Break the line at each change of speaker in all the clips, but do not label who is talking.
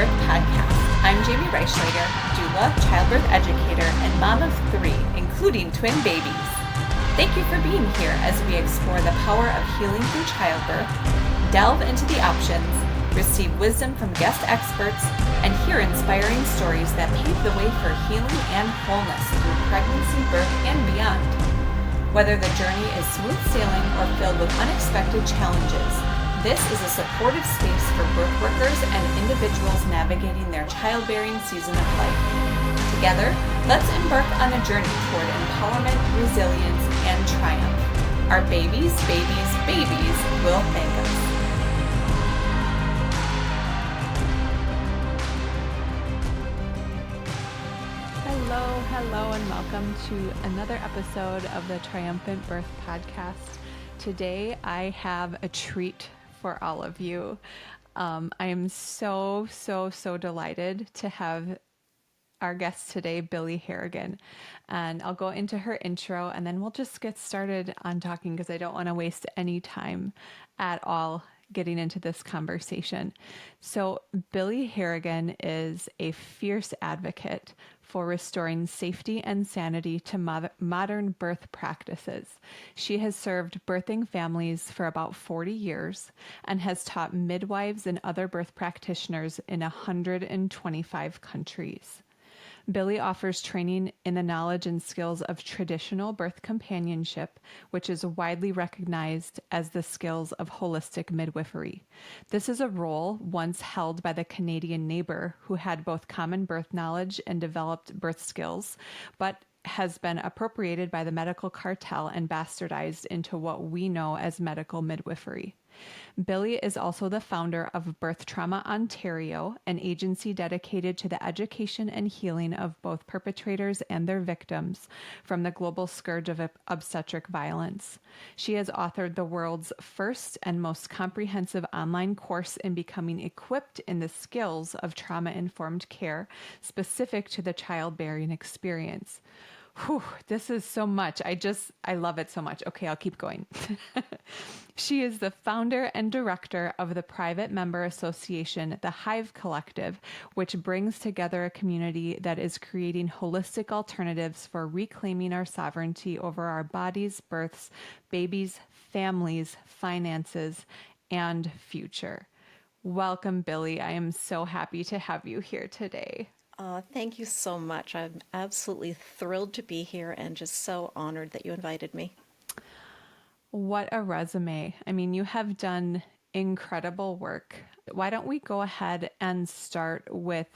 Birth Podcast. I'm Jamie Reichschlager, doula, childbirth educator, and mom of 3, including twin babies. Thank you for being here as we explore the power of healing through childbirth, delve into the options, receive wisdom from guest experts, and hear inspiring stories that pave the way for healing and wholeness through pregnancy, birth, and beyond. Whether the journey is smooth sailing or filled with unexpected challenges, this is a supportive space for birth workers and individuals navigating their childbearing season of life. Together, let's embark on a journey toward empowerment, resilience, and triumph. Our babies will thank us.
Hello, and welcome to another episode of the Triumphant Birth Podcast. Today, I have a treat for all of you. I am so delighted to have our guest today, Billie Harrigan. And I'll go into her intro and then we'll just get started on talking because I don't want to waste any time at all getting into this conversation. So Billie Harrigan is a fierce advocate for restoring safety and sanity to modern birth practices. She has served birthing families for about 40 years and has taught midwives and other birth practitioners in 125 countries. Billie offers training in the knowledge and skills of traditional birth companionship, which is widely recognized as the skills of holistic midwifery. This is a role once held by the Canadian neighbor who had both common birth knowledge and developed birth skills, but has been appropriated by the medical cartel and bastardized into what we know as medical midwifery. Billie is also the founder of Birth Trauma Ontario, an agency dedicated to the education and healing of both perpetrators and their victims from the global scourge of obstetric violence. She has authored the world's first and most comprehensive online course in becoming equipped in the skills of trauma-informed care specific to the childbearing experience. Whew, this is so much. I love it so much. Okay, I'll keep going. She is the founder and director of the private member association, the Hive Collective, which brings together a community that is creating holistic alternatives for reclaiming our sovereignty over our bodies, births, babies, families, finances, and future. Welcome, Billie. I am so happy to have you here today.
Thank you so much. I'm absolutely thrilled to be here and just so honored that you invited me.
What a resume. I mean, you have done incredible work. Why don't we go ahead and start with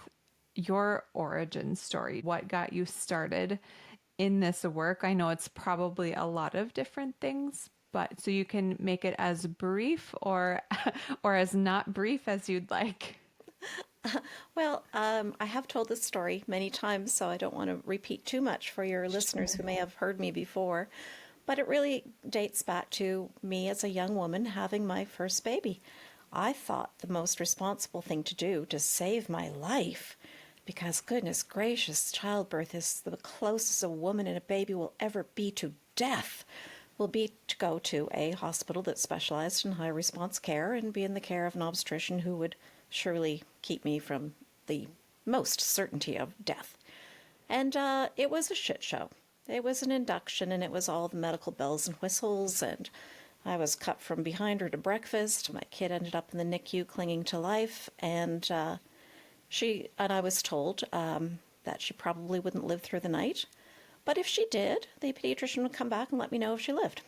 your origin story? What got you started in this work? I know it's probably a lot of different things, but so you can make it as brief or as not brief as you'd like.
Well, I have told this story many times, so I don't want to repeat too much for your listeners who may have heard me before. But it really dates back to me as a young woman having my first baby. I thought the most responsible thing to do to save my life, because goodness gracious, childbirth is the closest a woman and a baby will ever be to death, will be to go to a hospital that specialized in high response care and be in the care of an obstetrician who would surely keep me from the most certainty of death. And it was a shit show. It was an induction, and it was all the medical bells and whistles, and I was cut from behind her to breakfast. My kid ended up in the NICU clinging to life, and I was told that she probably wouldn't live through the night. But if she did, the pediatrician would come back and let me know if she lived.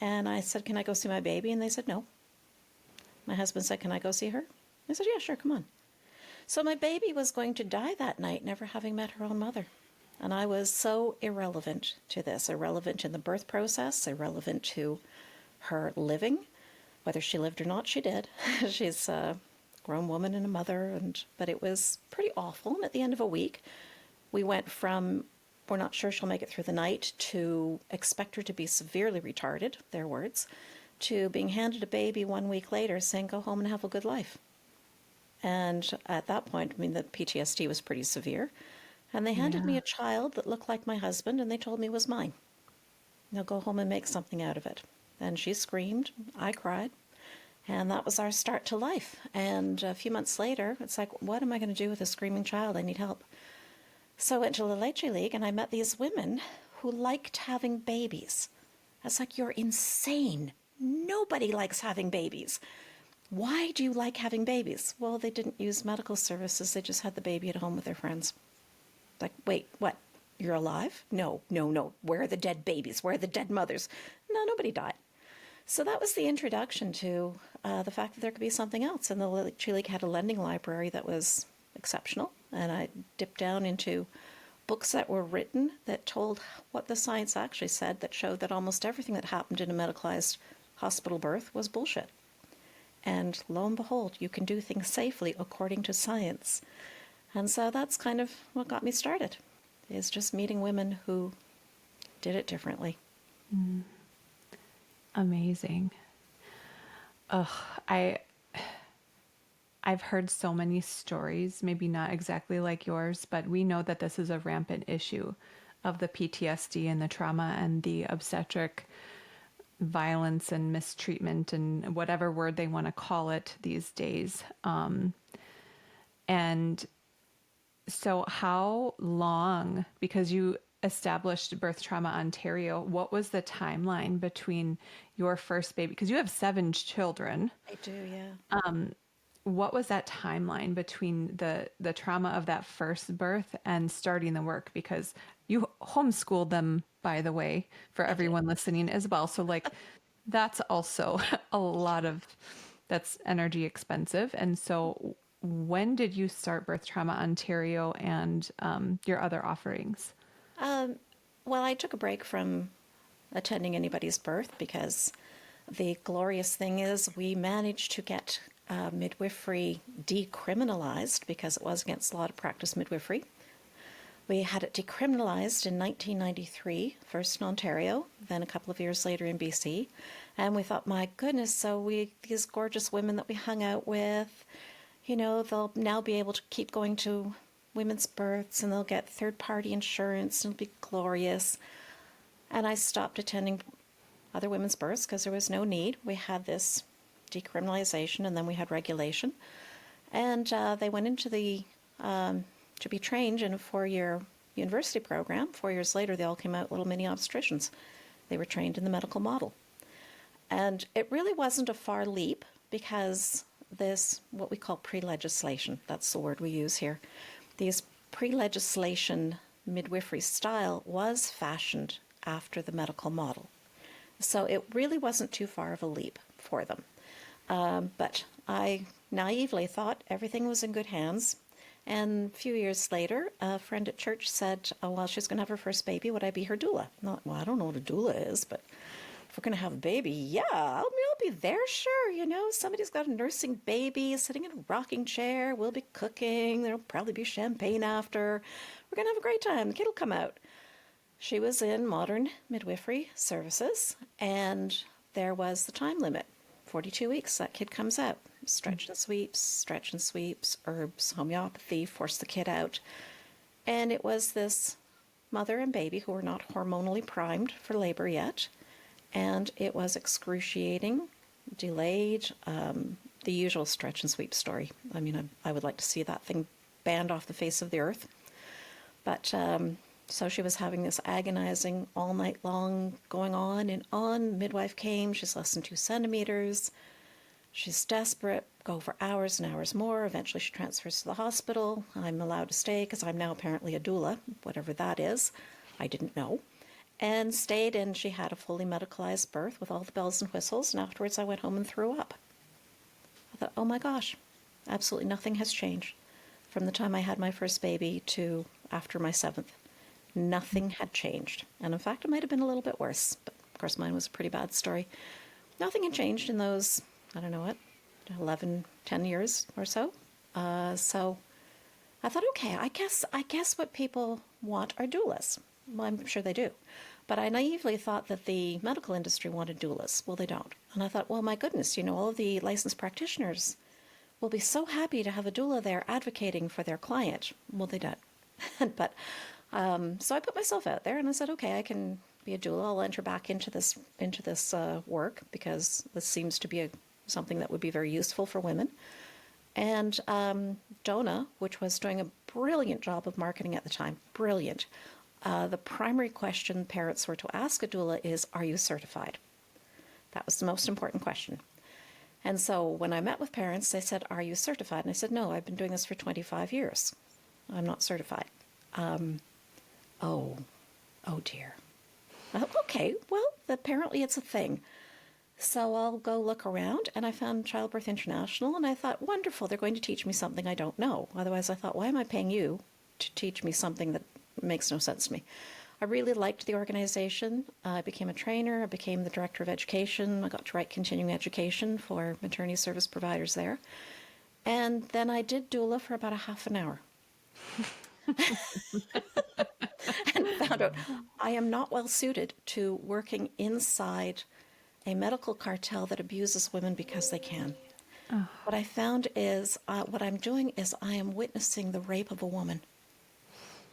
And I said, "Can I go see my baby?" And they said, "No." My husband said, "Can I go see her?" I said, "Yeah, sure, come on." So my baby was going to die that night, never having met her own mother. And I was so irrelevant to this, irrelevant in the birth process, irrelevant to her living. Whether she lived or not, she did. She's a grown woman and a mother, but it was pretty awful. And at the end of a week, we went from, we're not sure she'll make it through the night, to expect her to be severely retarded, their words, to being handed a baby 1 week later saying, "Go home and have a good life." And at that point, I mean, the PTSD was pretty severe. And they handed me a child that looked like my husband, and they told me was mine. Now go home and make something out of it. And she screamed. I cried. And that was our start to life. And a few months later, it's like, what am I going to do with a screaming child? I need help. So I went to the Leche League and I met these women who liked having babies. I was like, you're insane. Nobody likes having babies. Why do you like having babies? Well, they didn't use medical services. They just had the baby at home with their friends. Like, wait, what? You're alive? No, no, no. Where are the dead babies? Where are the dead mothers? No, nobody died. So that was the introduction to the fact that there could be something else. And the Leche League had a lending library that was exceptional. And I dipped down into books that were written that told what the science actually said, that showed that almost everything that happened in a medicalized hospital birth was bullshit. And lo and behold, you can do things safely according to science. And so that's kind of what got me started, is just meeting women who did it differently.
Amazing. Ugh, I've heard so many stories, maybe not exactly like yours, but we know that this is a rampant issue of the PTSD and the trauma and the obstetric violence and mistreatment and whatever word they want to call it these days. And so how long, because you established Birth Trauma Ontario, what was the timeline between your first baby? Because you have 7 children.
I do, yeah.
What was that timeline between the trauma of that first birth and starting the work? Because you homeschooled them, by the way, for everyone listening as well. So like that's also a lot of, that's energy expensive. And so when did you start Birth Trauma Ontario and your other offerings?
Well, I took a break from attending anybody's birth because the glorious thing is we managed to get midwifery decriminalized because it was against the law to practice midwifery. We had it decriminalized in 1993, first in Ontario, then a couple of years later in BC. And we thought, my goodness, so these gorgeous women that we hung out with, you know, they'll now be able to keep going to women's births and they'll get third-party insurance and it'll be glorious. And I stopped attending other women's births because there was no need. We had this decriminalization and then we had regulation. And they went into the to be trained in a 4-year university program. 4 years later, they all came out little mini obstetricians. They were trained in the medical model. And it really wasn't a far leap because this, what we call pre-legislation, that's the word we use here, these pre-legislation midwifery style was fashioned after the medical model. So it really wasn't too far of a leap for them. But I naively thought everything was in good hands. And a few years later, a friend at church said, oh, well, she's going to have her first baby. Would I be her doula? Well, I don't know what a doula is, but if we're going to have a baby, yeah, I'll be there, sure. You know, somebody's got a nursing baby sitting in a rocking chair. We'll be cooking. There'll probably be champagne after. We're going to have a great time. The kid will come out. She was in modern midwifery services, and there was the time limit. 42 weeks, that kid comes out. Stretch and sweeps, herbs, homeopathy, force the kid out. And it was this mother and baby who were not hormonally primed for labor yet. And it was excruciating, delayed, the usual stretch and sweep story. I mean, I would like to see that thing banned off the face of the earth. But so she was having this agonizing all night long going on and on. Midwife came, she's less than 2 centimeters. She's desperate, go for hours and hours more. Eventually she transfers to the hospital. I'm allowed to stay because I'm now apparently a doula, whatever that is. I didn't know. And stayed, and she had a fully medicalized birth with all the bells and whistles. And afterwards I went home and threw up. I thought, oh my gosh, absolutely nothing has changed from the time I had my first baby to after my 7th. Nothing had changed. And in fact, it might have been a little bit worse. But of course, mine was a pretty bad story. Nothing had changed in those, I don't know what, 11, 10 years or so. So I thought, okay, I guess what people want are doulas. Well, I'm sure they do. But I naively thought that the medical industry wanted doulas. Well, they don't. And I thought, well, my goodness, you know, all of the licensed practitioners will be so happy to have a doula there advocating for their client. Well, they don't. But so I put myself out there and I said, okay, I can be a doula. I'll enter back into this work because this seems to be a something that would be very useful for women. And Dona, which was doing a brilliant job of marketing at the time, brilliant. The primary question parents were to ask a doula is, are you certified? That was the most important question. And so when I met with parents, they said, are you certified? And I said, no, I've been doing this for 25 years. I'm not certified. Oh dear. Okay, well, apparently it's a thing. So I'll go look around, and I found Childbirth International, and I thought, wonderful, they're going to teach me something I don't know. Otherwise, I thought, why am I paying you to teach me something that makes no sense to me? I really liked the organization. I became a trainer. I became the director of education. I got to write continuing education for maternity service providers there. And then I did doula for about a half an hour. And found out I am not well suited to working inside a medical cartel that abuses women because they can.
Oh.
What I found is what I'm doing is I am witnessing the rape of a woman.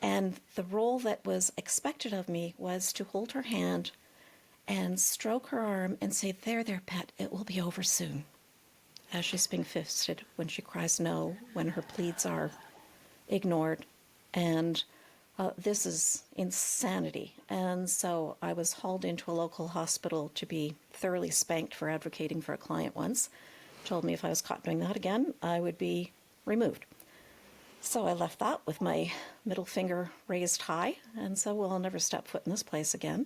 And the role that was expected of me was to hold her hand and stroke her arm and say, there, pet, it will be over soon. As she's being fisted, when she cries no, when her pleads are ignored. And this is insanity. And so I was hauled into a local hospital to be thoroughly spanked for advocating for a client once. Told me if I was caught doing that again, I would be removed. So I left that with my middle finger raised high, and so I'll never step foot in this place again.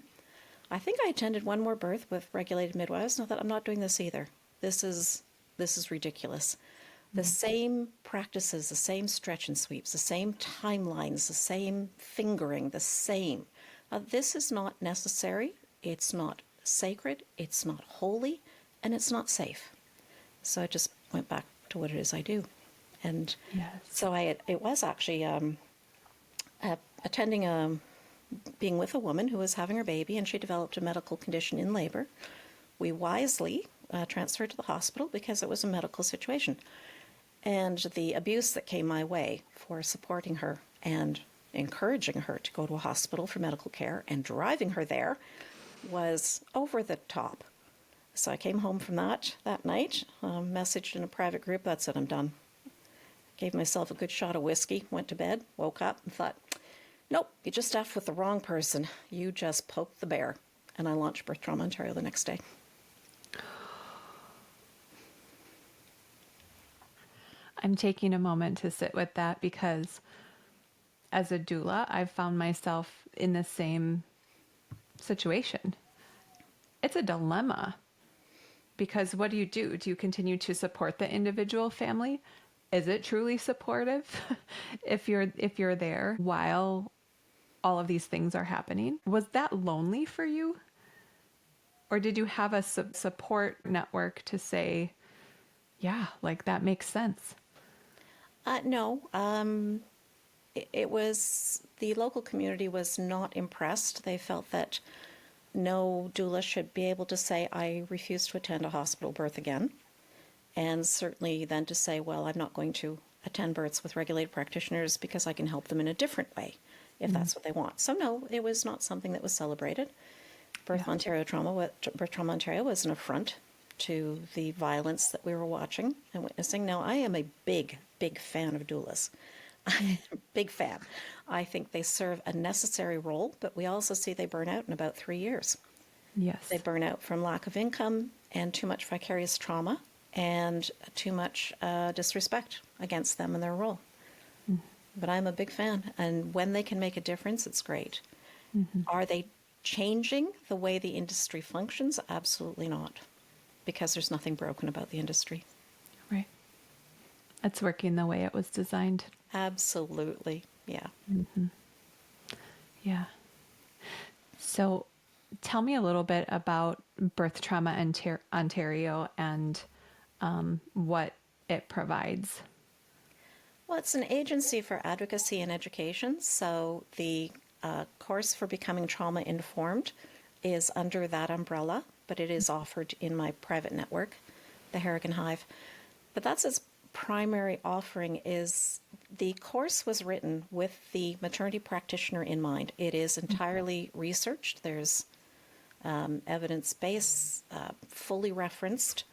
I think I attended one more birth with regulated midwives, and I thought, I'm not doing this either. This is ridiculous. The same practices, the same stretch and sweeps, the same timelines, the same fingering, the same. This is not necessary, it's not sacred, it's not holy, and it's not safe. So I just went back to what it is I do. And
Yes.
so it was actually being with a woman who was having her baby, and she developed a medical condition in labor. We wisely transferred to the hospital because it was a medical situation. And the abuse that came my way for supporting her and encouraging her to go to a hospital for medical care and driving her there was over the top. So I came home from that night, messaged in a private group, that's it, I'm done. Gave myself a good shot of whiskey, went to bed, woke up and thought, nope, you just effed with the wrong person. You just poked the bear. And I launched Birth Trauma Ontario the next day.
I'm taking a moment to sit with that because as a doula, I've found myself in the same situation. It's a dilemma because what do? Do you continue to support the individual family? Is it truly supportive if you're there while all of these things are happening? Was that lonely for you? Or did you have a support network to say, yeah, like that makes sense?
No. It was, the local community was not impressed. They felt that no doula should be able to say, I refuse to attend a hospital birth again. And certainly then to say, well, I'm not going to attend births with regulated practitioners because I can help them in a different way, if that's what they want. So no, it was not something that was celebrated. Birth Trauma Ontario was an affront to the violence that we were watching and witnessing. Now, I am a big fan of doulas. I'm a big fan. I think they serve a necessary role, but we also see they burn out in about 3 years.
Yes.
They burn out from lack of income and too much vicarious trauma and too much disrespect against them and their role. Mm-hmm. But I'm a big fan, and when they can make a difference, it's great. Mm-hmm. Are they changing the way the industry functions? Absolutely not, because there's nothing broken about the industry.
Right. It's working the way it was designed.
Absolutely, yeah.
Mm-hmm. Yeah. So tell me a little bit about Birth Trauma Ontario and what it provides.
Well, it's an agency for advocacy and education, so the course for becoming trauma-informed is under that umbrella, but it is offered in my private network, the Harrigan Hive. But that's its primary offering. Is the course was written with the maternity practitioner in mind. It is entirely researched. There's evidence-based, fully referenced.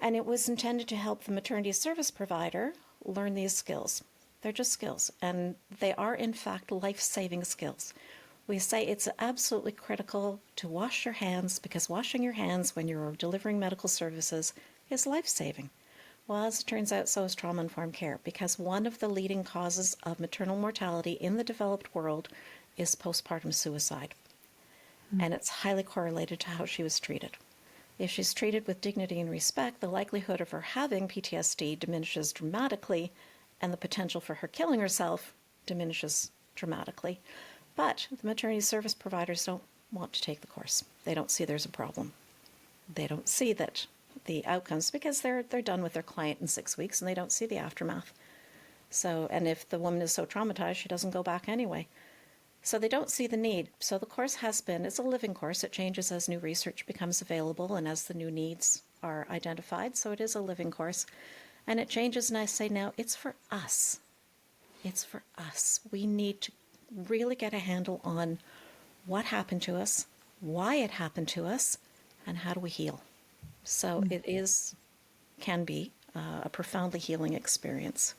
And it was intended to help the maternity service provider learn these skills. They're just skills, and they are, in fact, life-saving skills. We say it's absolutely critical to wash your hands because washing your hands when you're delivering medical services is life-saving. Well, as it turns out, so is trauma-informed care, because one of the leading causes of maternal mortality in the developed world is postpartum suicide. And it's highly correlated to how she was treated. If she's treated with dignity and respect, the likelihood of her having PTSD diminishes dramatically, and the potential for her killing herself diminishes dramatically. But the maternity service providers don't want to take the course. They don't see there's a problem. They don't see that the outcomes, because they're done with their client in 6 weeks and they don't see the aftermath. So, and if the woman is so traumatized, she doesn't go back anyway. So they don't see the need. So the course it's a living course. It changes as new research becomes available and as the new needs are identified. So it is a living course. And it changes, and I say now, it's for us. It's for us. We need to really get a handle on what happened to us, why it happened to us, and how do we heal. So it can be a profoundly healing experience.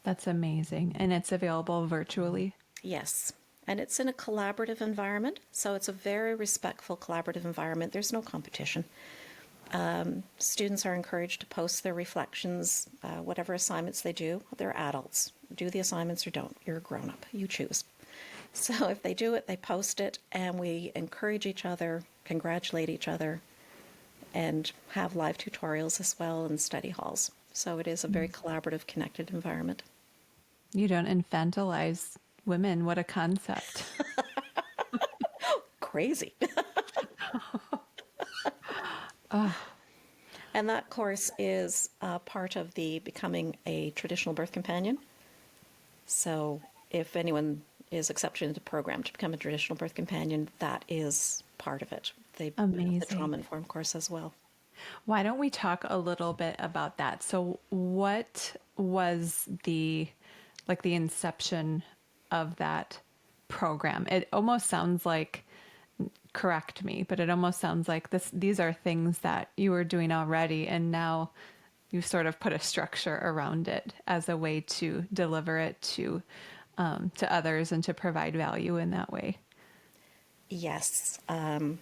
That's amazing. And it's available virtually?
Yes. And it's in a collaborative environment. So it's a very respectful collaborative environment. There's no competition. Students are encouraged to post their reflections, whatever assignments they do. They're adults. Do the assignments or don't. You're a grown-up. You choose. So if they do it, they post it, and we encourage each other, congratulate each other, and have live tutorials as well in study halls. So it is a very collaborative, connected environment.
You don't infantilize women. What a concept.
Crazy.
Oh.
And that course is part of the becoming a traditional birth companion. So if anyone is accepted into the program to become a traditional birth companion, that is part of it. They have the trauma-informed course as well.
Why don't we talk a little bit about that? So what was the inception of that program? It almost sounds like, correct me, but it almost sounds like these are things that you were doing already, and now you sort of put a structure around it as a way to deliver it to others and to provide value in that way.
Yes. I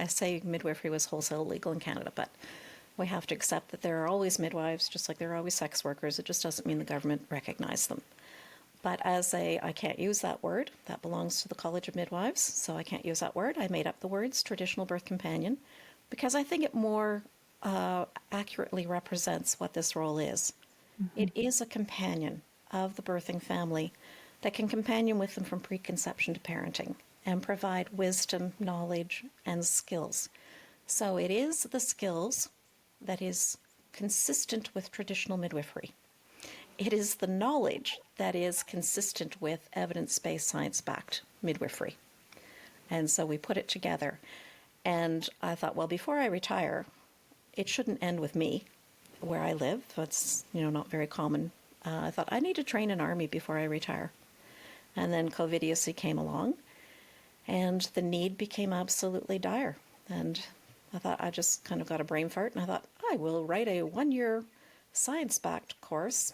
say midwifery was wholesale legal in Canada, but we have to accept that there are always midwives, just like there are always sex workers. It just doesn't mean the government recognizes them. But I can't use that word. That belongs to the College of Midwives, so I can't use that word. I made up the words traditional birth companion because I think it more accurately represents what this role is. Mm-hmm. It is a companion of the birthing family that can companion with them from preconception to parenting and provide wisdom, knowledge, and skills. So it is the skills that is consistent with traditional midwifery. It is the knowledge that is consistent with evidence-based, science-backed midwifery. And so we put it together. And I thought, well, before I retire, it shouldn't end with me where I live. It's, not very common. I thought, I need to train an army before I retire. And then COVIDiousy came along, and the need became absolutely dire. And I thought, I just kind of got a brain fart, and I thought, I will write a 1-year science-backed course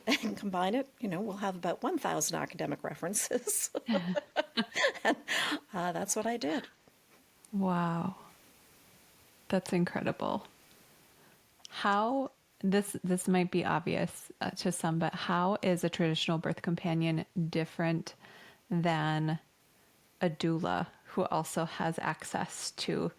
and combine it. We'll have about 1,000 academic references. And that's what I did.
Wow. That's incredible. How, this might be obvious to some, but how is a traditional birth companion different than a doula who also has access to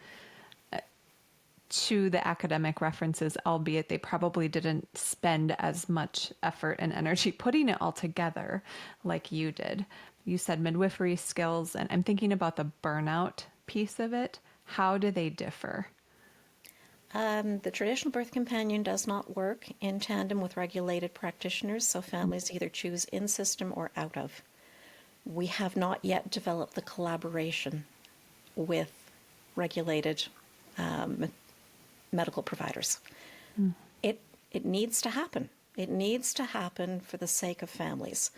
the academic references, albeit they probably didn't spend as much effort and energy putting it all together like you did? You said midwifery skills, and I'm thinking about the burnout piece of it. How do they differ?
The traditional birth companion does not work in tandem with regulated practitioners, so families either choose in system or out of. We have not yet developed the collaboration with regulated medical providers. It needs to happen. It needs to happen for the sake of families.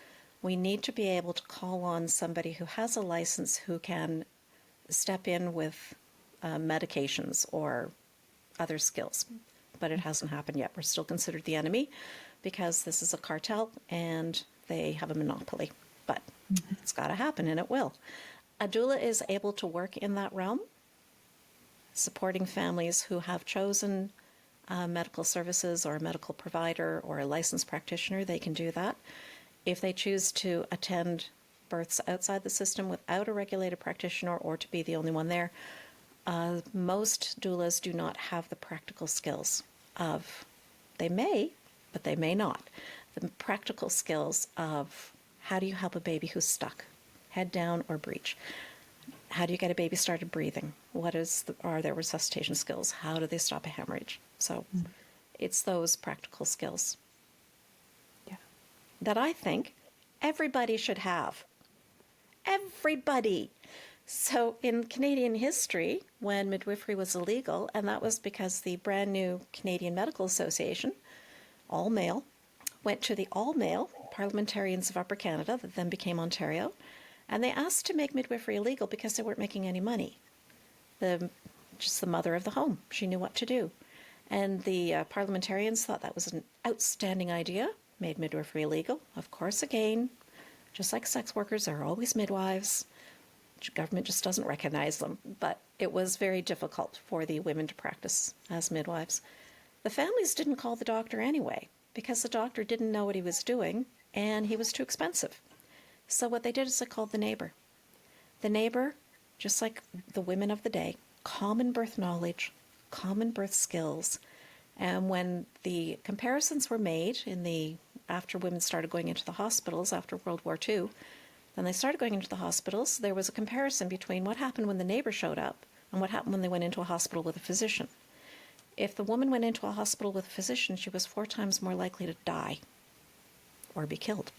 We need to be able to call on somebody who has a license who can step in with medications or other skills. But it hasn't happened yet. We're still considered the enemy because this is a cartel and they have a monopoly. But it's got to happen, and it will. A doula is able to work in that realm, supporting families who have chosen medical services or a medical provider or a licensed practitioner. They can do that. If they choose to attend births outside the system without a regulated practitioner or to be the only one there, most doulas do not have the practical skills of, they may, but they may not, the practical skills of how do you help a baby who's stuck, head down or breech? How do you get a baby started breathing? Are their resuscitation skills? How do they stop a hemorrhage? So it's those practical skills that I think everybody should have. Everybody. So in Canadian history, when midwifery was illegal, and that was because the brand new Canadian Medical Association, all male, went to the all male parliamentarians of Upper Canada, that then became Ontario, and they asked to make midwifery illegal because they weren't making any money. Just the mother of the home, she knew what to do. And the parliamentarians thought that was an outstanding idea, made midwifery illegal. Of course, again, just like sex workers, there are always midwives. Government just doesn't recognize them, but it was very difficult for the women to practice as midwives. The families didn't call the doctor anyway, because the doctor didn't know what he was doing, and he was too expensive. So what they did is they called the neighbor. The neighbor, just like the women of the day, common birth knowledge, common birth skills. And when the comparisons were made after women started going into the hospitals after World War II, then they started going into the hospitals, there was a comparison between what happened when the neighbor showed up and what happened when they went into a hospital with a physician. If the woman went into a hospital with a physician, she was 4 times more likely to die or be killed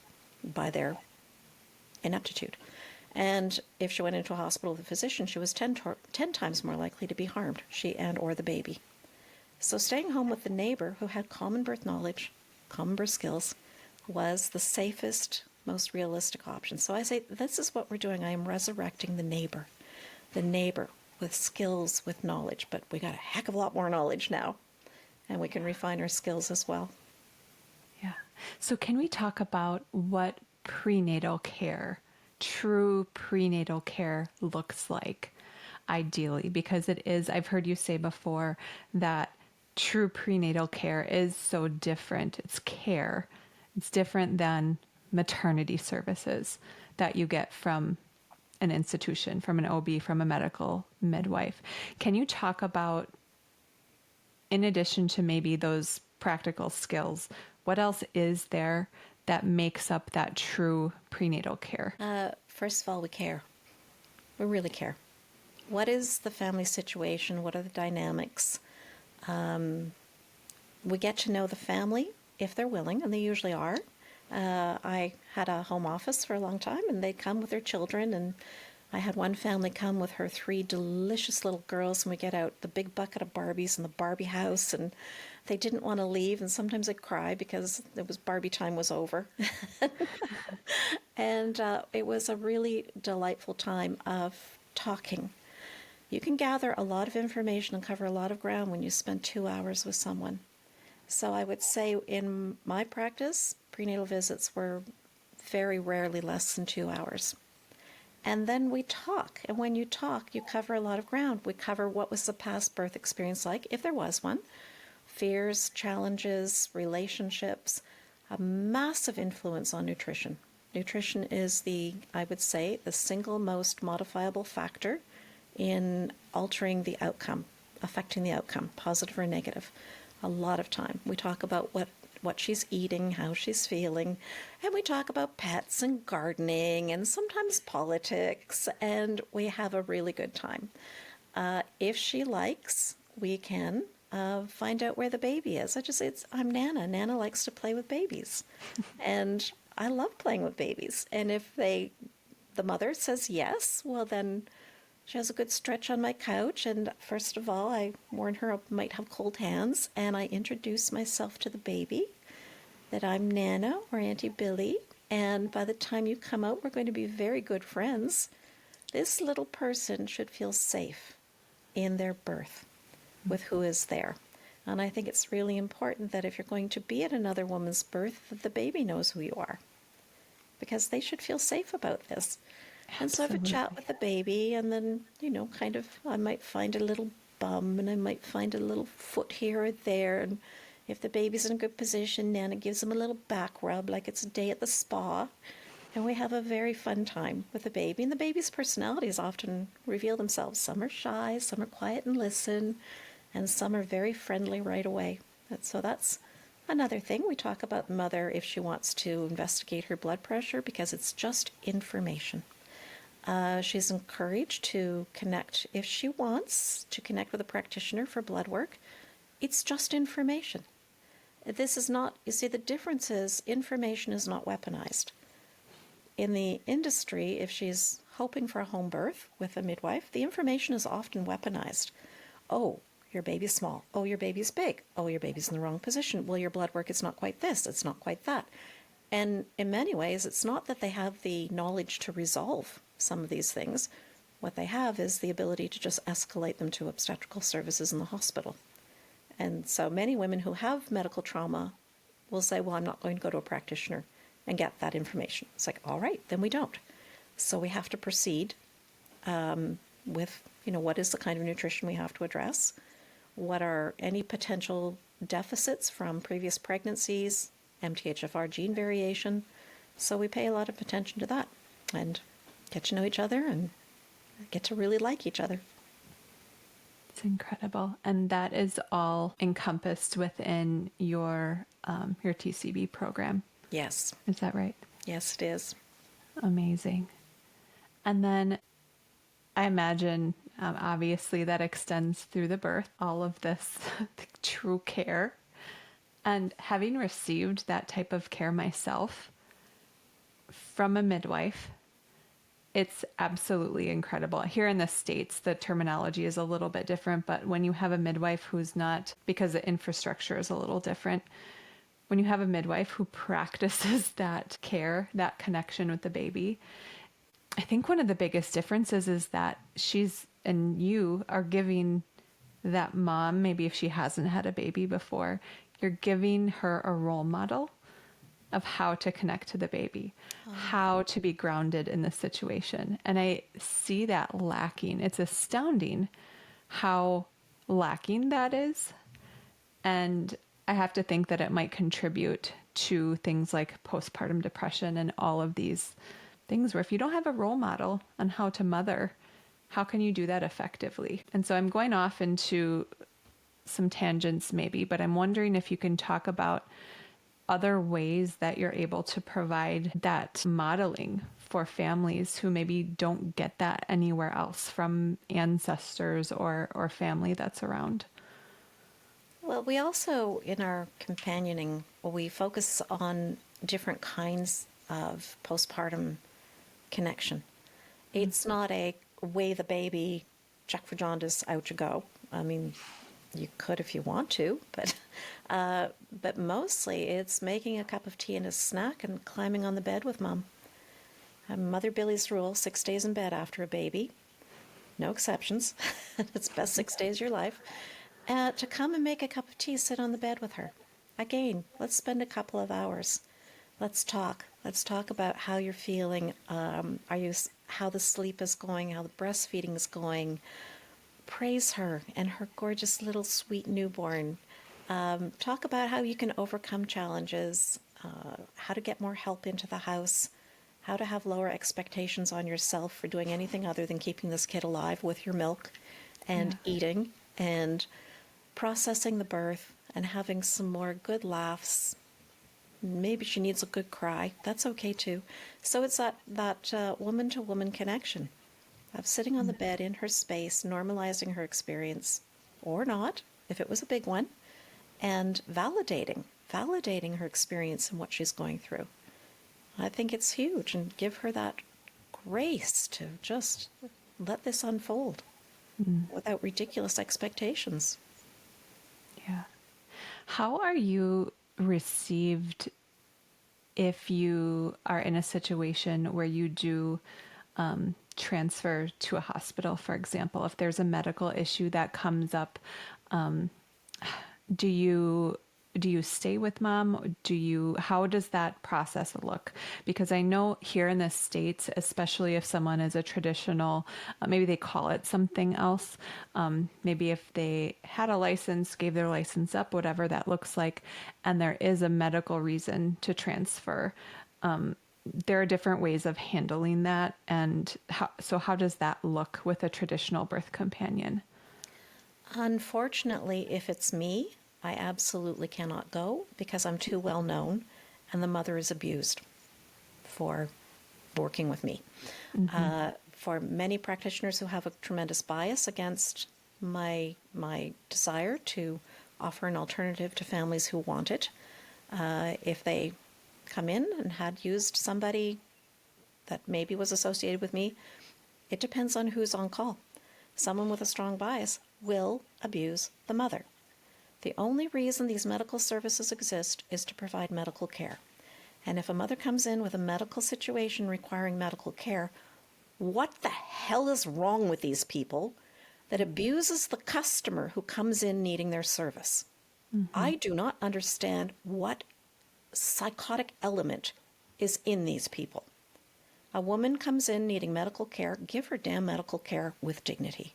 by their ineptitude. And if she went into a hospital with a physician, she was 10 times more likely to be harmed, she and or the baby. So staying home with the neighbor who had common birth knowledge, common birth skills, was the safest, most realistic option. So I say, this is what we're doing. I am resurrecting the neighbor with skills, with knowledge. But we got a heck of a lot more knowledge now, and we can refine our skills as well.
Yeah. So can we talk about what prenatal care, true prenatal care looks like ideally? Because it is, I've heard you say before that true prenatal care is so different. It's care. It's different than maternity services that you get from an institution, from an OB, from a medical midwife. Can you talk about, in addition to maybe those practical skills, what else is there that makes up that true prenatal care?
First of all, we care. We really care. What is the family situation? What are the dynamics? We get to know the family if they're willing, and they usually are. I had a home office for a long time, and they'd come with their children, and I had one family come with her 3 delicious little girls, and we get out the big bucket of Barbies and the Barbie house, and they didn't want to leave, and sometimes I'd cry because it was Barbie time was over. And it was a really delightful time of talking. You can gather a lot of information and cover a lot of ground when you spend 2 hours with someone. So I would say in my practice, prenatal visits were very rarely less than 2 hours. And then we talk. And when you talk, you cover a lot of ground. We cover what was the past birth experience like, if there was one, fears, challenges, relationships, a massive influence on nutrition. Nutrition is I would say, the single most modifiable factor in altering the outcome, affecting the outcome, positive or negative. A lot of time. We talk about what she's eating, how she's feeling, and we talk about pets and gardening and sometimes politics, and we have a really good time. If she likes, we can find out where the baby is. I just say, I'm Nana. Nana likes to play with babies, and I love playing with babies. And if the mother says yes, well then she has a good stretch on my couch, and first of all, I warn her I might have cold hands, and I introduce myself to the baby, that I'm Nana or Auntie Billie, and by the time you come out, we're going to be very good friends. This little person should feel safe. in their birth with who is there. And I think it's really important that if you're going to be at another woman's birth, that the baby knows who you are, because they should feel safe about this. And so I have a chat with the baby, and then, kind of, I might find a little bum, and I might find a little foot here or there. And if the baby's in a good position, Nana gives him a little back rub like it's a day at the spa. And we have a very fun time with the baby. And the baby's personalities often reveal themselves. Some are shy, some are quiet and listen, and some are very friendly right away. And so that's another thing. We talk about mother if she wants to investigate her blood pressure, because it's just information. She's encouraged to connect, if she wants, to connect with a practitioner for blood work. It's just information. This is not, you see, the difference is information is not weaponized. In the industry, if she's hoping for a home birth with a midwife, the information is often weaponized. Oh, your baby's small. Oh, your baby's big. Oh, your baby's in the wrong position. Well, your blood work is not quite this. It's not quite that. And in many ways, it's not that they have the knowledge to resolve some of these things. What they have is the ability to just escalate them to obstetrical services in the hospital. And so many women who have medical trauma will say, well, I'm not going to go to a practitioner and get that information. It's like, all right, then we don't. So we have to proceed with, what is the kind of nutrition we have to address? What are any potential deficits from previous pregnancies, MTHFR gene variation? So we pay a lot of attention to that and get to know each other and get to really like each other.
It's incredible. And that is all encompassed within your TCB program.
Yes.
Is that right?
Yes, it is.
Amazing. And then I imagine, obviously, that extends through the birth, all of this true care. And having received that type of care myself from a midwife, it's absolutely incredible. Here in the States, the terminology is a little bit different, but when you have a midwife who's not, because the infrastructure is a little different, when you have a midwife who practices that care, that connection with the baby, I think one of the biggest differences is that she's, and you are giving that mom, maybe if she hasn't had a baby before, you're giving her a role model of how to connect to the baby, how to be grounded in the situation. And I see that lacking. It's astounding how lacking that is. And I have to think that it might contribute to things like postpartum depression and all of these things where if you don't have a role model on how to mother, how can you do that effectively? And so I'm going off into some tangents maybe, but I'm wondering if you can talk about other ways that you're able to provide that modeling for families who maybe don't get that anywhere else from ancestors or family that's around.
Well, we also, in our companioning, we focus on different kinds of postpartum connection. It's not a weigh the baby, check for jaundice, out you go. I mean, you could if you want to, but mostly it's making a cup of tea and a snack and climbing on the bed with Mom. Mother Billie's rule, 6 days in bed after a baby. No exceptions. It's best 6 days of your life. To come and make a cup of tea, sit on the bed with her. Again, let's spend a couple of hours. Let's talk. Let's talk about how you're feeling. How the sleep is going, how the breastfeeding is going. Praise her and her gorgeous little sweet newborn. Talk about how you can overcome challenges, how to get more help into the house, how to have lower expectations on yourself for doing anything other than keeping this kid alive with your milk and eating and processing the birth and having some more good laughs. Maybe she needs a good cry. That's okay too. So it's that woman-to-woman connection of sitting on the bed in her space, normalizing her experience, or not, if it was a big one, and validating her experience and what she's going through. I think it's huge, and give her that grace to just let this unfold without ridiculous expectations.
Yeah. How are you received if you are in a situation where you do transfer to a hospital, for example, if there's a medical issue that comes up, do you stay with mom? How does that process look? Because I know here in the States, especially if someone is a traditional, maybe they call it something else. Maybe if they had a license, gave their license up, whatever that looks like, and there is a medical reason to transfer. There are different ways of handling that. And how does that look with a traditional birth companion?
Unfortunately, if it's me, I absolutely cannot go because I'm too well known and the mother is abused for working with me. For many practitioners who have a tremendous bias against my desire to offer an alternative to families who want it, if they come in and had used somebody that maybe was associated with me, it depends on who's on call. Someone with a strong bias will abuse the mother. The only reason these medical services exist is to provide medical care. And if a mother comes in with a medical situation requiring medical care, what the hell is wrong with these people that abuses the customer who comes in needing their service? I do not understand what psychotic element is in these people. A woman comes in needing medical care, give her damn medical care with dignity.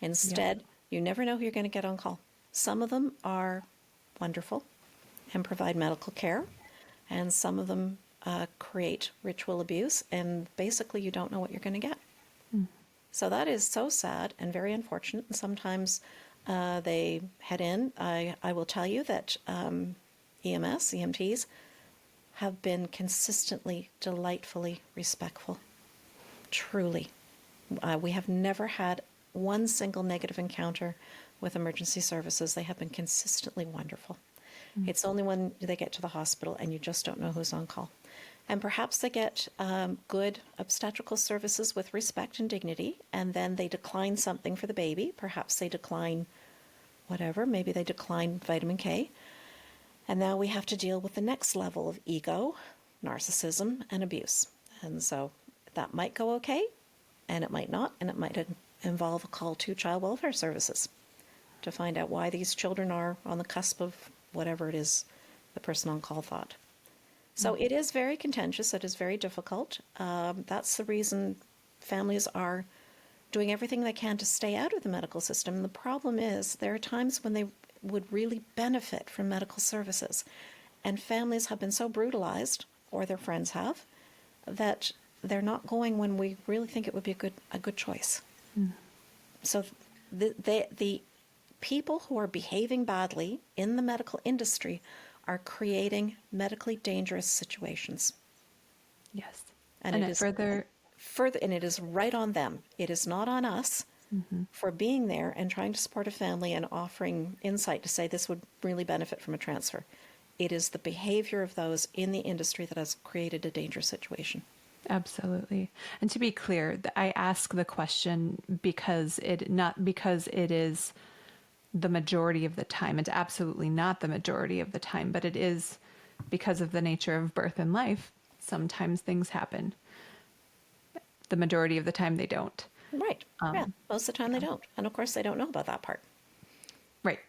Instead, you never know who you're going to get on call. Some of them are wonderful and provide medical care, and some of them create ritual abuse, and basically you don't know what you're going to get. So that is so sad and very unfortunate, and sometimes they head in. I will tell you that EMTs have been consistently, delightfully respectful. Truly. We have never had one single negative encounter with emergency services. They have been consistently wonderful. It's only when they get to the hospital and you just don't know who's on call. And perhaps they get good obstetrical services with respect and dignity, and then they decline something for the baby. Perhaps they decline whatever. Maybe they decline vitamin K. And now we have to deal with the next level of ego, narcissism, and abuse. And so that might go okay, and it might not, and it might involve a call to child welfare services to find out why these children are on the cusp of whatever it is the person on call thought. So it is very contentious. It is very difficult. That's the reason families are doing everything they can to stay out of the medical system. And the problem is there are times when they would really benefit from medical services. And families have been so brutalized, or their friends have, that they're not going when we really think it would be a good choice. So the people who are behaving badly in the medical industry are creating medically dangerous situations.
Yes.
And it is further, and it is right on them. It is not on us for being there and trying to support a family and offering insight to say this would really benefit from a transfer. It is the behavior of those in the industry that has created a dangerous situation.
Absolutely. And to be clear, I ask the question not because it is the majority of the time. It's absolutely not the majority of the time, but it is because of the nature of birth and life. Sometimes things happen. The majority of the time they don't.
Right. Yeah. Most of the time they don't. And of course they don't know about that part.
Right.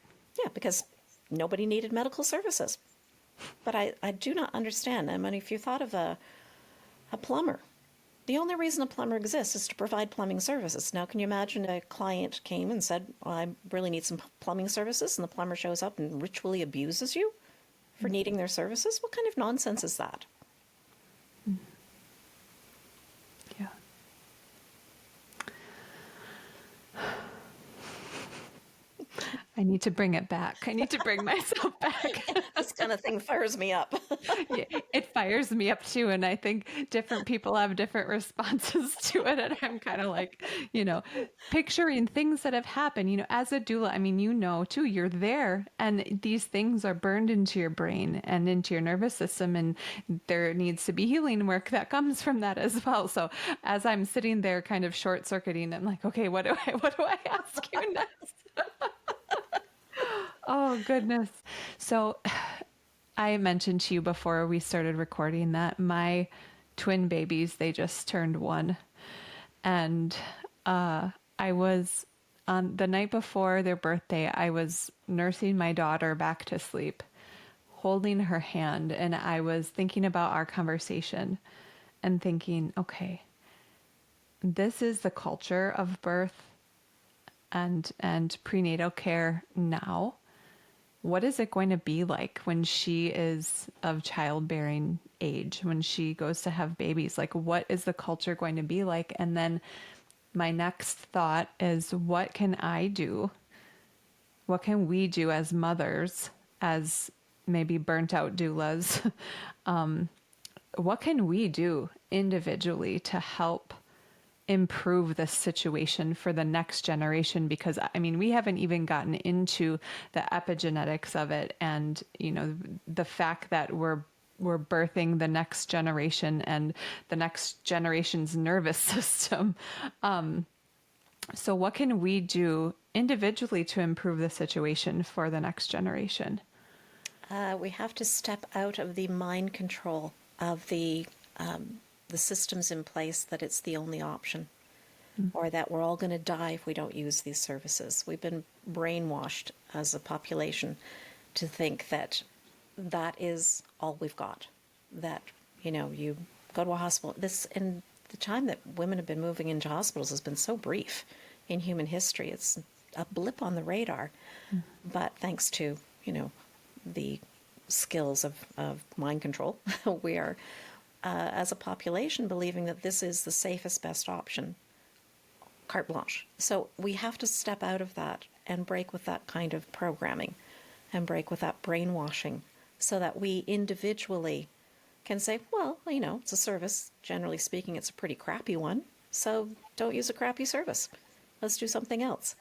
Yeah, because nobody needed medical services. But I do not understand. I mean, if you thought of a plumber, the only reason a plumber exists is to provide plumbing services. Now, can you imagine a client came and said, well, I really need some plumbing services, and the plumber shows up and ritually abuses you for needing their services? What kind of nonsense is that?
Yeah. I need to bring it back. I need to bring myself back.
This kind of thing fires me up.
Yeah, it fires me up too. And I think different people have different responses to it. And I'm kind of like, picturing things that have happened, as a doula, I mean, too, you're there and these things are burned into your brain and into your nervous system. And there needs to be healing work that comes from that as well. So as I'm sitting there kind of short circuiting, I'm like, okay, what do I ask you next? Oh, goodness. So I mentioned to you before we started recording that my twin babies, they just turned 1. And I was on the night before their birthday, I was nursing my daughter back to sleep, holding her hand, and I was thinking about our conversation and thinking, okay, this is the culture of birth and prenatal care now. What is it going to be like when she is of childbearing age, when she goes to have babies? Like, what is the culture going to be like? And then my next thought is, what can I do? What can we do as mothers, as maybe burnt out doulas? What can we do individually to help improve this situation for the next generation? Because I mean, we haven't even gotten into the epigenetics of it, and the fact that we're birthing the next generation and the next generation's nervous system. So what can we do individually to improve the situation for the next generation?
We have to step out of the mind control of the systems in place that it's the only option, or that we're all going to die if we don't use these services. We've been brainwashed as a population to think that that is all we've got. That, you go to a hospital. And the time that women have been moving into hospitals has been so brief in human history. It's a blip on the radar. But thanks to, the skills of mind control, we are, as a population, believing that this is the safest, best option. Carte blanche. So we have to step out of that and break with that kind of programming and break with that brainwashing, so that we individually can say, well, it's a service. Generally speaking, it's a pretty crappy one. So don't use a crappy service. Let's do something else.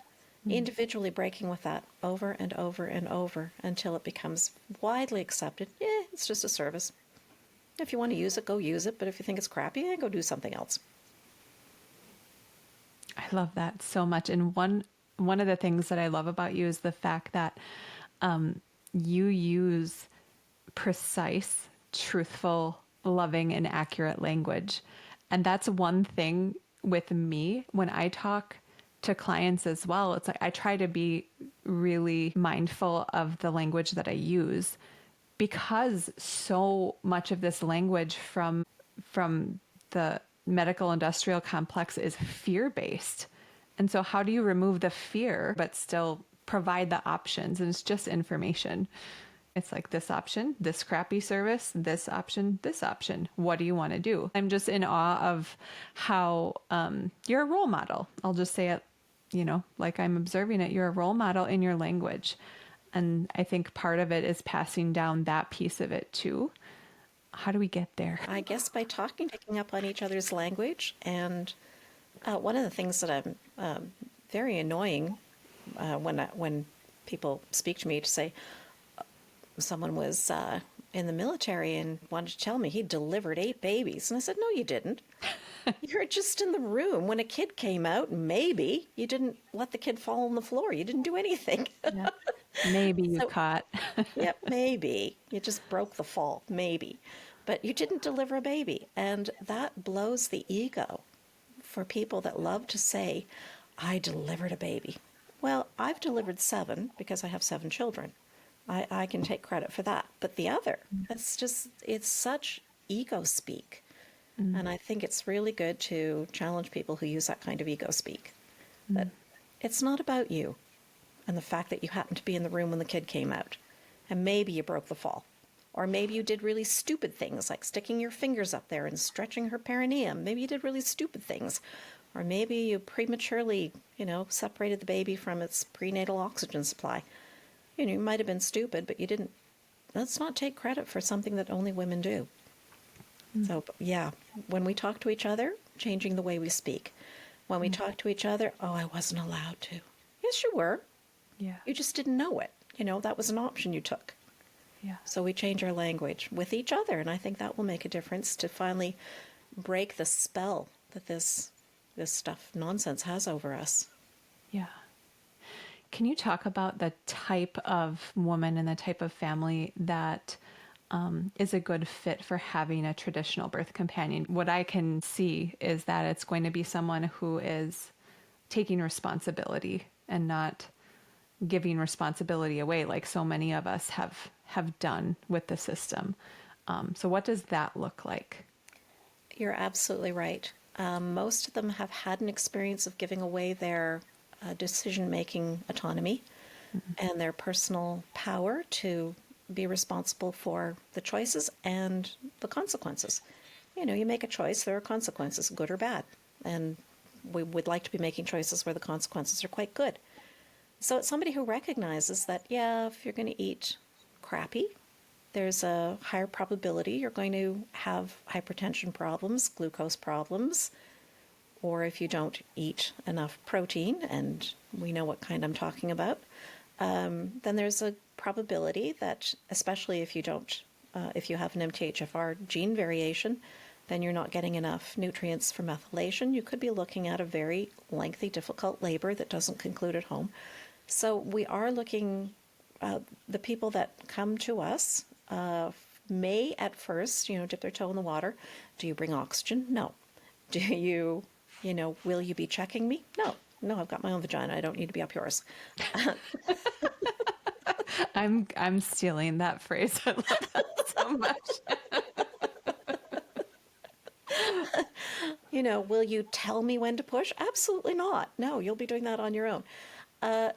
Individually breaking with that over and over and over until it becomes widely accepted. Yeah, it's just a service. If you want to use it, go use it. But if you think it's crappy, go do something else.
I love that so much. And one of the things that I love about you is the fact that you use precise, truthful, loving, and accurate language. And that's one thing with me when I talk to clients as well. It's like I try to be really mindful of the language that I use, because so much of this language from the medical industrial complex is fear-based. And so how do you remove the fear but still provide the options? And it's just information. It's like this option, this crappy service, this option, this option. What do you want to do? I'm just in awe of how you're a role model. I'll just say it, like I'm observing it. You're a role model in your language. And I think part of it is passing down that piece of it too. How do we get there?
I guess by talking, picking up on each other's language. And one of the things that I'm very annoying when people speak to me to say, someone was in the military and wanted to tell me he delivered 8 babies. And I said, no, you didn't. You were just in the room when a kid came out. Maybe you didn't let the kid fall on the floor. You didn't do anything.
Yeah. Maybe you caught.
Yep, maybe. You just broke the fall. Maybe. But you didn't deliver a baby. And that blows the ego for people that love to say, I delivered a baby. Well, I've delivered 7 because I have 7 children. I can take credit for that. But the other, it's such ego speak. And I think it's really good to challenge people who use that kind of ego speak. That it's not about you and the fact that you happened to be in the room when the kid came out. And maybe you broke the fall. Or maybe you did really stupid things like sticking your fingers up there and stretching her perineum. Maybe you did really stupid things. Or maybe you prematurely, separated the baby from its prenatal oxygen supply. You might have been stupid, but you didn't. Let's not take credit for something that only women do. So, yeah, when we talk to each other, changing the way we speak. When we talk to each other, oh, I wasn't allowed to. Yes, you were.
Yeah.
You just didn't know it. That was an option you took.
Yeah.
So we change our language with each other, and I think that will make a difference to finally break the spell that this stuff, nonsense, has over us.
Yeah. Can you talk about the type of woman and the type of family that is a good fit for having a traditional birth companion. What I can see is that it's going to be someone who is taking responsibility and not giving responsibility away like so many of us have done with the system. So what does that look like?
You're absolutely right. Most of them have had an experience of giving away their decision-making autonomy and their personal power to be responsible for the choices and the consequences. You know, you make a choice, there are consequences, good or bad. And we would like to be making choices where the consequences are quite good. So it's somebody who recognizes that, yeah, if you're going to eat crappy, there's a higher probability you're going to have hypertension problems, glucose problems, or if you don't eat enough protein, and we know what kind I'm talking about, then there's a probability that, especially if you don't, if you have an MTHFR gene variation, then you're not getting enough nutrients for methylation. You could be looking at a very lengthy, difficult labor that doesn't conclude at home. So we are looking, the people that come to us may at first, dip their toe in the water. Do you bring oxygen? No. Do you, will you be checking me? No. No, I've got my own vagina. I don't need to be up yours.
I'm stealing that phrase. I love that so much.
Will you tell me when to push? Absolutely not. No, you'll be doing that on your own.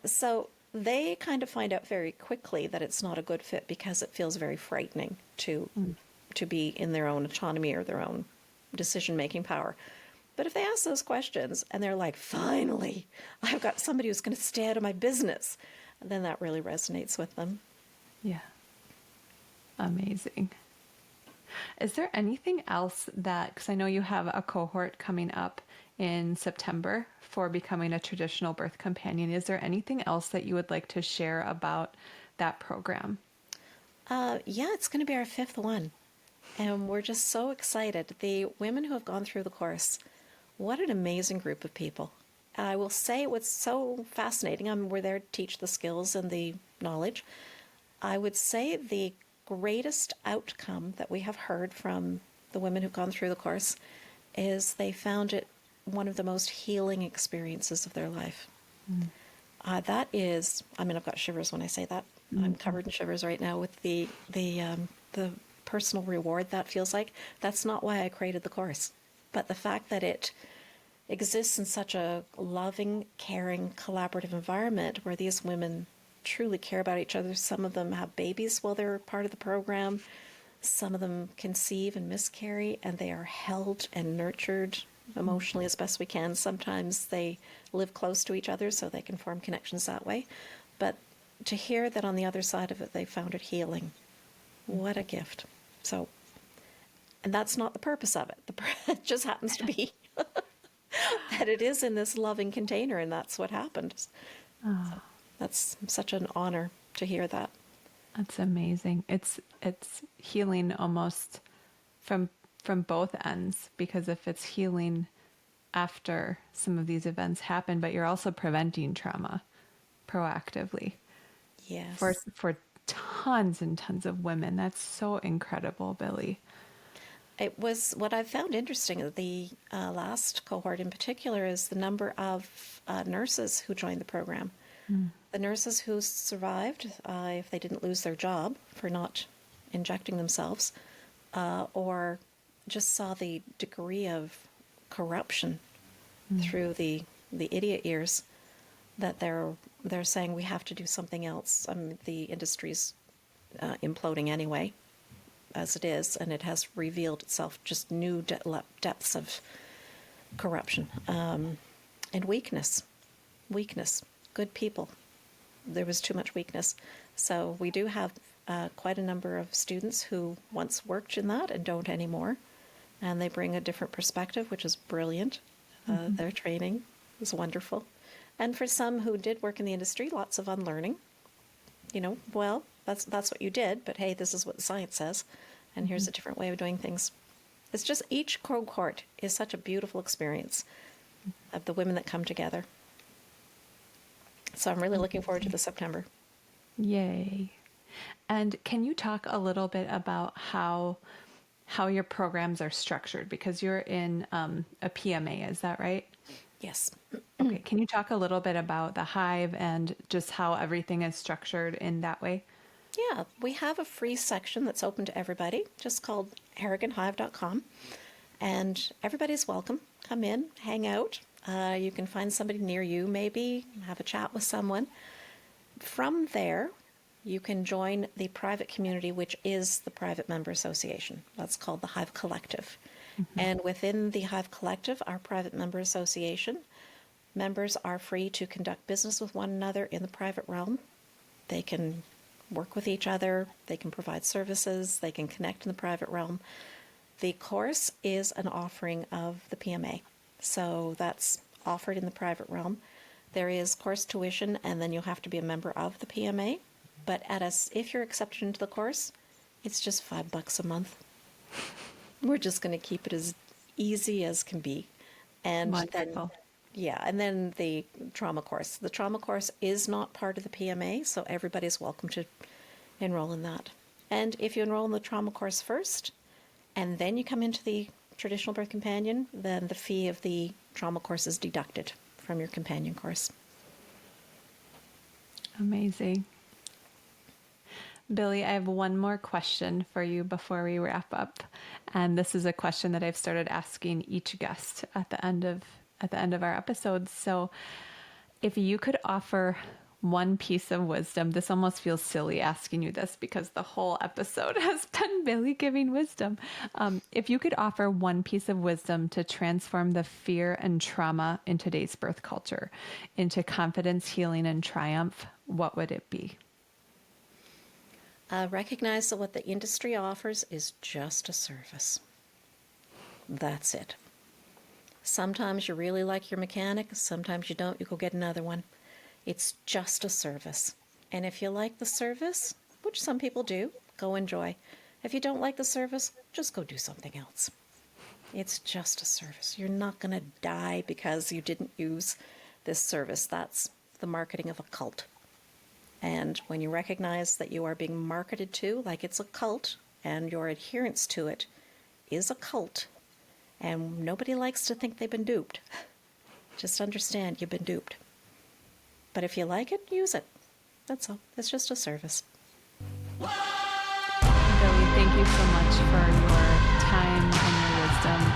So they kind of find out very quickly that it's not a good fit because it feels very frightening to be in their own autonomy or their own decision-making power. But if they ask those questions and they're like, finally, I've got somebody who's going to stay out of my business, then that really resonates with them.
Yeah. Amazing. Is there anything else because I know you have a cohort coming up in September for becoming a traditional birth companion. Is there anything else that you would like to share about that program?
Yeah, it's going to be our 5th one. And we're just so excited. The women who have gone through the course, what an amazing group of people. I will say what's so fascinating, we're there to teach the skills and the knowledge. I would say the greatest outcome that we have heard from the women who've gone through the course is they found it one of the most healing experiences of their life. That is, I've got shivers when I say that. I'm covered in shivers right now with the personal reward that feels like. That's not why I created the course. But the fact that it exists in such a loving, caring, collaborative environment where these women truly care about each other. Some of them have babies while they're part of the program. Some of them conceive and miscarry, and they are held and nurtured emotionally as best we can. Sometimes they live close to each other so they can form connections that way. But to hear that on the other side of it, they found it healing. What a gift. So, and that's not the purpose of it. It just happens to be that it is in this loving container, and that's what happened. So that's such an honor to hear that.
That's amazing. It's healing almost from both ends, because if it's healing after some of these events happen, but you're also preventing trauma proactively.
Yes.
For tons and tons of women. That's so incredible, Billie.
It was what I found interesting. The last cohort in particular is the number of nurses who joined the program. The nurses who survived, if they didn't lose their job for not injecting themselves, or just saw the degree of corruption through the idiot ears, that they're saying we have to do something else. The industry's imploding anyway, as it is, and it has revealed itself just new depths of corruption and weakness. Good people. There was too much weakness. So we do have quite a number of students who once worked in that and don't anymore, and they bring a different perspective, which is brilliant. Their training is wonderful. And for some who did work in the industry, lots of unlearning. Well, that's what you did, but hey, this is what the science says, and here's a different way of doing things. It's just each cohort is such a beautiful experience of the women that come together. So I'm really looking forward to the September.
Yay. And can you talk a little bit about how your programs are structured? Because you're in a PMA, is that right?
Yes.
Okay. Can you talk a little bit about the Hive and just how everything is structured in that way?
Yeah, we have a free section that's open to everybody, just called HarriganHive.com. And everybody's welcome. Come in, hang out. You can find somebody near you, maybe, have a chat with someone. From there, you can join the private community, which is the private member association. That's called the Hive Collective. And within the Hive Collective, our private member association, members are free to conduct business with one another in the private realm. They can work with each other, they can provide services, they can connect in the private realm. The course is an offering of the PMA, so that's offered in the private realm. There is course tuition, and then you'll have to be a member of the PMA. But if you're accepted into the course, it's just $5 a month. We're just going to keep it as easy as can be. And
Wonderful.
and then the trauma course. The trauma course is not part of the PMA, so everybody's welcome to enroll in that. And if you enroll in the trauma course first, and then you come into the traditional birth companion, then the fee of the trauma course is deducted from your companion course.
Amazing. Billie, I have one more question for you before we wrap up. And this is a question that I've started asking each guest at the end of our episodes. So if you could offer one piece of wisdom, this almost feels silly asking you this because the whole episode has been Billie giving wisdom. If you could offer one piece of wisdom to transform the fear and trauma in today's birth culture into confidence, healing, and triumph, what would it be?
Recognize that what the industry offers is just a service. That's it. Sometimes you really like your mechanic, sometimes you don't, you go get another one. It's just a service. And if you like the service, which some people do, go enjoy. If you don't like the service, just go do something else. It's just a service. You're not going to die because you didn't use this service. That's the marketing of a cult. And when you recognize that you are being marketed to like it's a cult, and your adherence to it is a cult, and nobody likes to think they've been duped, just understand you've been duped. But if you like it, use it. That's all. It's just a service.
Billie, thank you so much for your time and your wisdom